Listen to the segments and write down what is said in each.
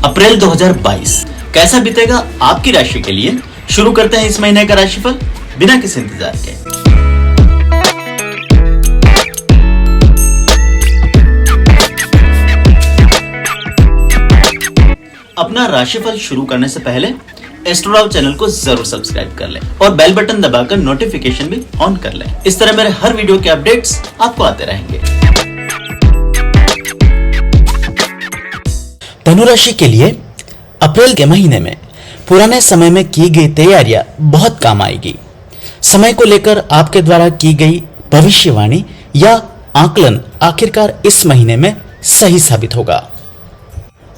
अप्रैल 2022 कैसा बीतेगा आपकी राशि के लिए। शुरू करते हैं इस महीने का राशिफल बिना किसी इंतजार के। अपना राशिफल शुरू करने से पहले एस्ट्रोराव चैनल को जरूर सब्सक्राइब कर लें और बेल बटन दबाकर नोटिफिकेशन भी ऑन कर लें। इस तरह मेरे हर वीडियो के अपडेट्स आपको आते रहेंगे। धनु राशि के लिए अप्रैल के महीने में पुराने समय में की गई तैयारियां बहुत काम आएगी। समय को लेकर आपके द्वारा की गई भविष्यवाणी या आकलन आखिरकार इस महीने में सही साबित होगा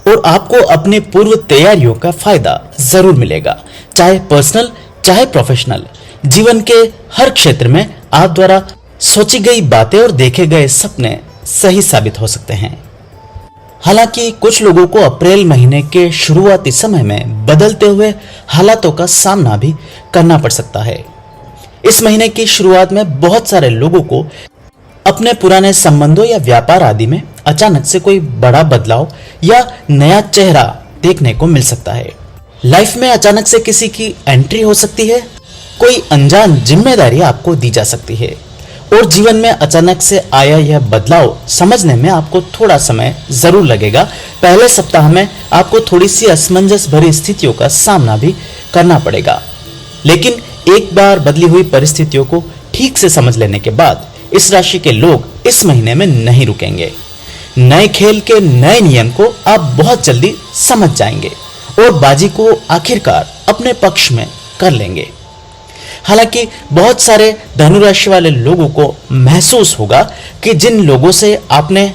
और आपको अपनी पूर्व तैयारियों का फायदा जरूर मिलेगा। चाहे पर्सनल चाहे प्रोफेशनल जीवन के हर क्षेत्र में आप द्वारा सोची गई बातें और देखे गए सपने सही साबित हो सकते हैं। हालांकि कुछ लोगों को अप्रैल महीने के शुरुआती समय में बदलते हुए हालातों का सामना भी करना पड़ सकता है। इस महीने की शुरुआत में बहुत सारे लोगों को अपने पुराने संबंधों या व्यापार आदि में अचानक से कोई बड़ा बदलाव या नया चेहरा देखने को मिल सकता है। लाइफ में अचानक से किसी की एंट्री हो सकती है, कोई अनजान जिम्मेदारी आपको दी जा सकती है और जीवन में अचानक से आया यह बदलाव समझने में आपको थोड़ा समय जरूर लगेगा। पहले सप्ताह में आपको थोड़ी सी असमंजस भरी स्थितियों का सामना भी करना पड़ेगा, लेकिन एक बार बदली हुई परिस्थितियों को ठीक से समझ लेने के बाद इस राशि के लोग इस महीने में नहीं रुकेंगे। नए खेल के नए नियम को आप बहुत जल्दी समझ जाएंगे और बाजी को आखिरकार अपने पक्ष में कर लेंगे। हालांकि बहुत सारे धनु राशि वाले लोगों को महसूस होगा कि जिन लोगों से आपने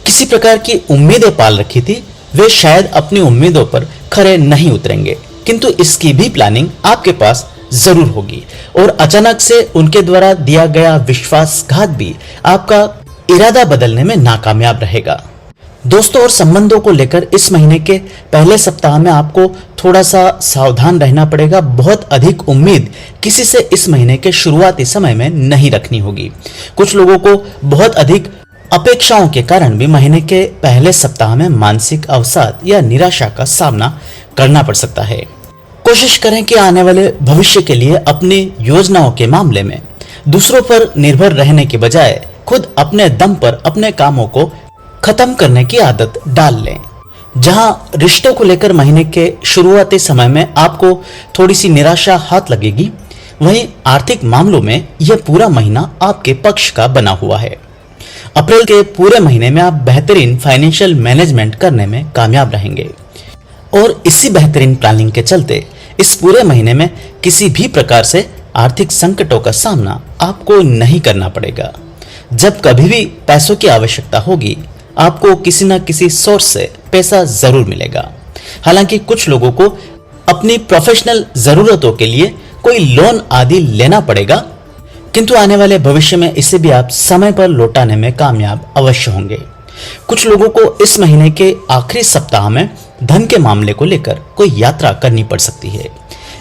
किसी प्रकार की उम्मीदें पाल रखी थी वे शायद अपनी उम्मीदों पर खरे नहीं उतरेंगे, किंतु इसकी भी प्लानिंग आपके पास जरूर होगी और अचानक से उनके द्वारा दिया गया विश्वासघात भी आपका इरादा बदलने में नाकामयाब रहेगा। दोस्तों और संबंधों को लेकर इस महीने के पहले सप्ताह में आपको थोड़ा सा सावधान रहना पड़ेगा। बहुत अधिक उम्मीद किसी से इस महीने के शुरुआती समय में नहीं रखनी होगी। कुछ लोगों को बहुत अधिक अपेक्षाओं के कारण भी महीने के पहले सप्ताह में मानसिक अवसाद या निराशा का सामना करना पड़ सकता है। कोशिश करें कि आने वाले भविष्य के लिए अपनी योजनाओं के मामले में दूसरों पर निर्भर रहने के बजाय खुद अपने दम पर अपने कामों को खत्म करने की आदत डाल लें। जहां रिश्तों को लेकर महीने के शुरुआती समय में आपको थोड़ी सी निराशा हाथ लगेगी, वहीं आर्थिक मामलों में यह पूरा महीना आपके पक्ष का बना हुआ है। अप्रैल के पूरे महीने में आप बेहतरीन फाइनेंशियल मैनेजमेंट करने में कामयाब रहेंगे और इसी बेहतरीन प्लानिंग के चलते इस पूरे महीने में किसी भी प्रकार से आर्थिक संकटों का सामना आपको नहीं करना पड़ेगा। जब कभी भी पैसों की आवश्यकता होगी आपको किसी न किसी सोर्स से पैसा जरूर मिलेगा। हालांकि कुछ लोगों को अपनी प्रोफेशनल जरूरतों के लिए कोई लोन आदि लेना पड़ेगा, किंतु आने वाले भविष्य में इसे भी आप समय पर लौटाने में कामयाब अवश्य होंगे। कुछ लोगों को इस महीने के आखिरी सप्ताह में धन के मामले को लेकर कोई यात्रा करनी पड़ सकती है।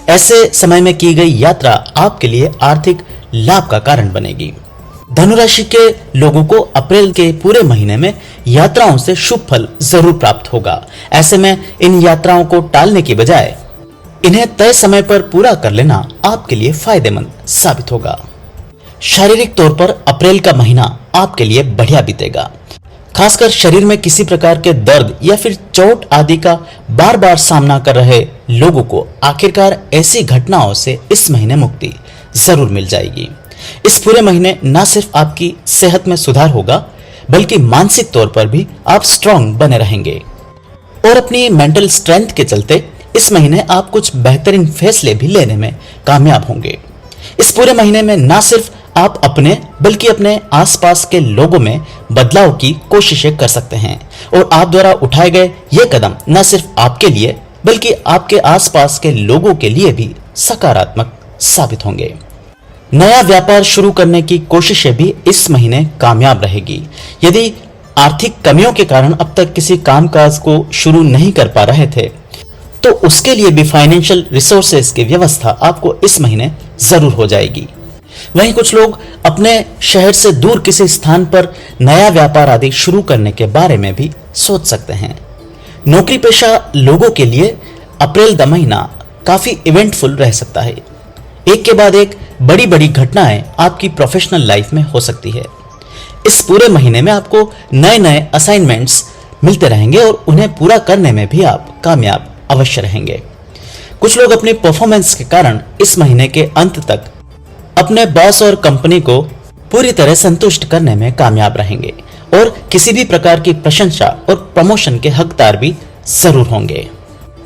ऐसे समय में की गई यात्रा आपके लिए आर्थिक लाभ का कारण बनेगी। धनुराशि के लोगों को अप्रैल के पूरे महीने में यात्राओं से शुभ फल जरूर प्राप्त होगा। ऐसे में इन यात्राओं को टालने की बजाय इन्हें तय समय पर पूरा कर लेना आपके लिए फायदेमंद साबित होगा। शारीरिक तौर पर अप्रैल का महीना आपके लिए बढ़िया बीतेगा। खासकर शरीर में किसी प्रकार के दर्द या फिर चोट आदि का बार बार सामना कर रहे लोगों को आखिरकार ऐसी घटनाओं से इस महीने मुक्ति जरूर मिल जाएगी। इस पूरे महीने न सिर्फ आपकी सेहत में सुधार होगा बल्कि मानसिक तौर पर भी आप स्ट्रांग बने रहेंगे और अपनी मेंटल स्ट्रेंथ के चलते इस महीने आप कुछ बेहतरीन फैसले भी लेने में कामयाब होंगे। इस पूरे महीने में न सिर्फ आप अपने बल्कि अपने आसपास के लोगों में बदलाव की कोशिशें कर सकते हैं और आप द्वारा उठाए गए ये कदम न सिर्फ आपके लिए बल्कि आपके आसपास के लोगों के लिए भी सकारात्मक साबित होंगे। नया व्यापार शुरू करने की कोशिशें भी इस महीने कामयाब रहेगी। यदि आर्थिक कमियों के कारण अब तक किसी कामकाज को शुरू नहीं कर पा रहे थे तो उसके लिए भी फाइनेंशियल रिसोर्सेज की व्यवस्था आपको इस महीने जरूर हो जाएगी। वहीं कुछ लोग अपने शहर से दूर किसी स्थान पर नया व्यापार आदि शुरू करने के बारे में भी सोच सकते हैं। नौकरी पेशा लोगों के लिए अप्रैल का महीना काफी इवेंटफुल रह सकता है। एक के बाद एक बड़ी बड़ी घटनाएं आपकी प्रोफेशनल लाइफ में हो सकती है। इस पूरे महीने में आपको नए नए असाइनमेंट्स मिलते रहेंगे और उन्हें पूरा करने में भी आप कामयाब अवश्य रहेंगे। कुछ लोग अपनी परफॉर्मेंस के कारण इस महीने के अंत तक अपने बॉस और कंपनी को पूरी तरह संतुष्ट करने में कामयाब रहेंगे और किसी भी प्रकार की प्रशंसा और प्रमोशन के हकदार भी जरूर होंगे।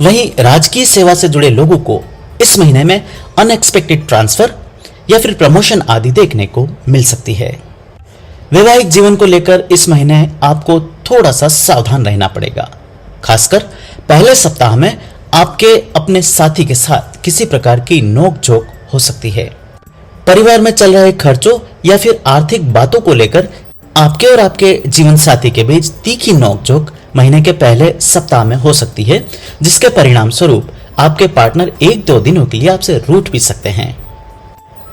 वहीं राजकीय सेवा से जुड़े लोगों को इस महीने में अनएक्सपेक्टेड ट्रांसफर या फिर प्रमोशन आदि देखने को मिल सकती है। वैवाहिक जीवन को लेकर इस महीने आपको थोड़ा सा सावधान रहना पड़ेगा। खासकर पहले सप्ताह में आपके अपने साथी के साथ किसी प्रकार की नोकझोंक हो सकती है। परिवार में चल रहे खर्चों या फिर आर्थिक बातों को लेकर आपके और आपके जीवन साथी के बीच तीखी नोकझोंक महीने के पहले सप्ताह में हो सकती है, जिसके परिणाम स्वरूप आपके पार्टनर 1-2 दिनों के लिए आपसे रूठ भी सकते हैं।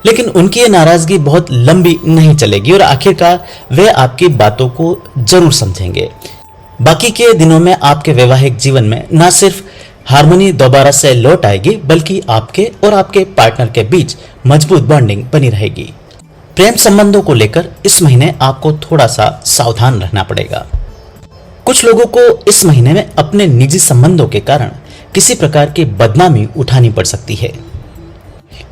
लेकिन उनकी ये नाराजगी बहुत लंबी नहीं चलेगी और आखिरकार वे आपकी बातों को जरूर समझेंगे। बाकी के दिनों में आपके वैवाहिक जीवन में न सिर्फ हार्मनी दोबारा से लौट आएगी, बल्कि आपके और आपके पार्टनर के बीच मजबूत बॉन्डिंग बनी रहेगी। प्रेम संबंधों को लेकर इस महीने आपको थोड़ा सा सावधान रहना पड़ेगा। कुछ लोगों को इस महीने में अपने निजी संबंधों के कारण किसी प्रकार की बदनामी उठानी पड़ सकती है।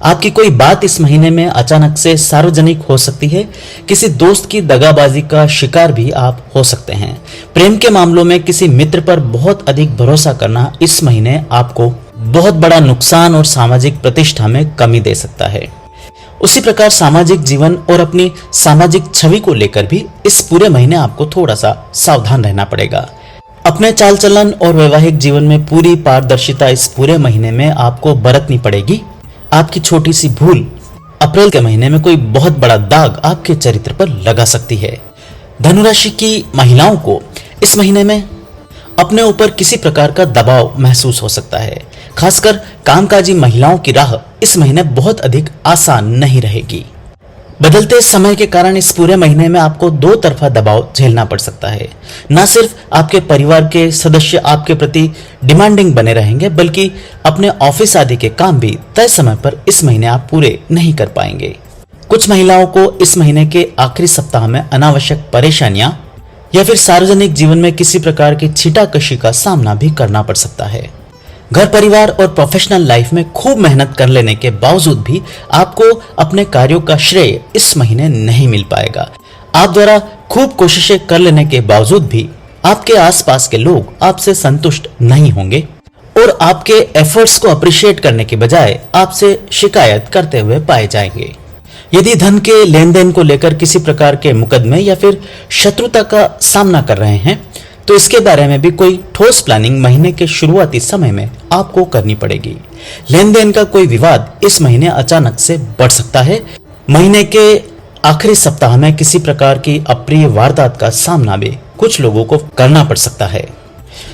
आपकी कोई बात इस महीने में अचानक से सार्वजनिक हो सकती है। किसी दोस्त की दगाबाजी का शिकार भी आप हो सकते हैं। प्रेम के मामलों में किसी मित्र पर बहुत अधिक भरोसा करना इस महीने आपको बहुत बड़ा नुकसान और सामाजिक प्रतिष्ठा में कमी दे सकता है। उसी प्रकार सामाजिक जीवन और अपनी सामाजिक छवि को लेकर भी इस पूरे महीने आपको थोड़ा सा सावधान रहना पड़ेगा। अपने चाल चलन और वैवाहिक जीवन में पूरी पारदर्शिता इस पूरे महीने में आपको बरतनी पड़ेगी। आपकी छोटी सी भूल अप्रैल के महीने में कोई बहुत बड़ा दाग आपके चरित्र पर लगा सकती है। धनु राशि की महिलाओं को इस महीने में अपने ऊपर किसी प्रकार का दबाव महसूस हो सकता है। खासकर कामकाजी महिलाओं की राह इस महीने बहुत अधिक आसान नहीं रहेगी। बदलते समय के कारण इस पूरे महीने में आपको दो तरफा दबाव झेलना पड़ सकता है। न सिर्फ आपके परिवार के सदस्य आपके प्रति डिमांडिंग बने रहेंगे, बल्कि अपने ऑफिस आदि के काम भी तय समय पर इस महीने आप पूरे नहीं कर पाएंगे। कुछ महिलाओं को इस महीने के आखिरी सप्ताह में अनावश्यक परेशानियां या फिर सार्वजनिक जीवन में किसी प्रकार की छीटाकशी का सामना भी करना पड़ सकता है। घर परिवार और प्रोफेशनल लाइफ में खूब मेहनत कर लेने के बावजूद भी आपको अपने कार्यों का श्रेय इस महीने नहीं मिल पाएगा। आप द्वारा खूब कोशिशें कर लेने के बावजूद भी आपके आसपास के लोग आपसे संतुष्ट नहीं होंगे और आपके एफर्ट्स को अप्रिशिएट करने के बजाय आपसे शिकायत करते हुए पाए जाएंगे। यदि धन के लेन देन को लेकर किसी प्रकार के मुकदमे या फिर शत्रुता का सामना कर रहे हैं, तो इसके बारे में भी कोई ठोस प्लानिंग महीने के शुरुआती समय में आपको करनी पड़ेगी। लेन देन का कोई विवाद इस महीने अचानक से बढ़ सकता है। महीने के आखिरी सप्ताह में किसी प्रकार की अप्रिय वारदात का सामना भी कुछ लोगों को करना पड़ सकता है।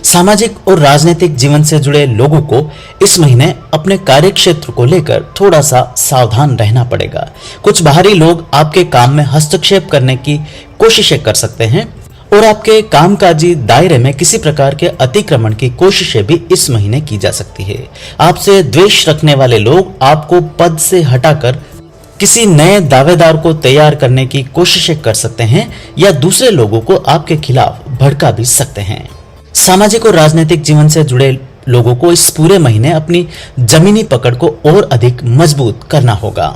सामाजिक और राजनीतिक जीवन से जुड़े लोगों को इस महीने अपने कार्य क्षेत्र को लेकर थोड़ा सा सावधान रहना पड़ेगा। कुछ बाहरी लोग आपके काम में हस्तक्षेप करने की कोशिशें कर सकते हैं और आपके कामकाजी दायरे में किसी प्रकार के अतिक्रमण की कोशिशें भी इस महीने की जा सकती है। आपसे द्वेष रखने वाले लोग आपको पद से हटाकर किसी नए दावेदार को तैयार करने की कोशिशें कर सकते हैं या दूसरे लोगों को आपके खिलाफ भड़का भी सकते हैं। सामाजिक और राजनीतिक जीवन से जुड़े लोगों को इस पूरे महीने अपनी जमीनी पकड़ को और अधिक मजबूत करना होगा।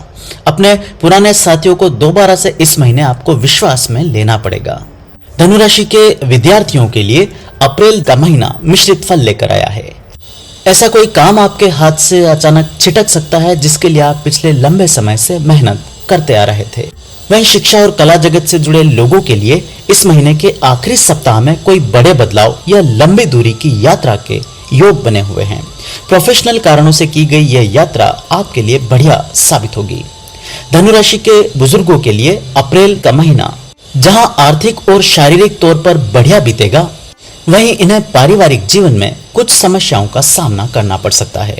अपने पुराने साथियों को दोबारा से इस महीने आपको विश्वास में लेना पड़ेगा। धनु राशि के विद्यार्थियों के लिए अप्रैल का महीना मिश्रित फल लेकर आया है। ऐसा कोई काम आपके हाथ से अचानक छिटक सकता है जिसके लिए आप पिछले लंबे समय से मेहनत करते आ रहे थे। वहीं शिक्षा और कला जगत से जुड़े लोगों के लिए इस महीने के आखिरी सप्ताह में कोई बड़े बदलाव या लंबी दूरी की यात्रा के योग बने हुए हैं। प्रोफेशनल कारणों से की गई यह यात्रा आपके लिए बढ़िया साबित होगी। धनु राशि के बुजुर्गों के लिए अप्रैल का महीना जहां आर्थिक और शारीरिक तौर पर बढ़िया बीतेगा, वहीं इन्हें पारिवारिक जीवन में कुछ समस्याओं का सामना करना पड़ सकता है।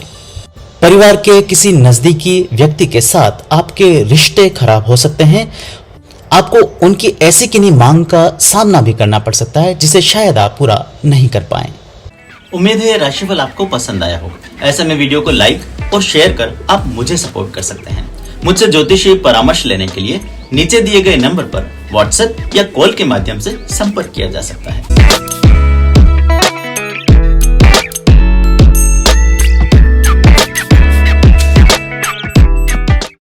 परिवार के किसी नजदीकी व्यक्ति के साथ आपके रिश्ते खराब हो सकते हैं। आपको उनकी ऐसी किन्हीं मांग का सामना भी करना पड़ सकता है जिसे शायद आप पूरा नहीं कर पाएं। उम्मीद है ये राशिफल आपको पसंद आया होगा। ऐसे में वीडियो को लाइक और शेयर कर आप मुझे सपोर्ट कर सकते हैं। मुझसे ज्योतिषीय परामर्श लेने के लिए नीचे दिए गए नंबर पर व्हाट्सएप या कॉल के माध्यम से संपर्क किया जा सकता है।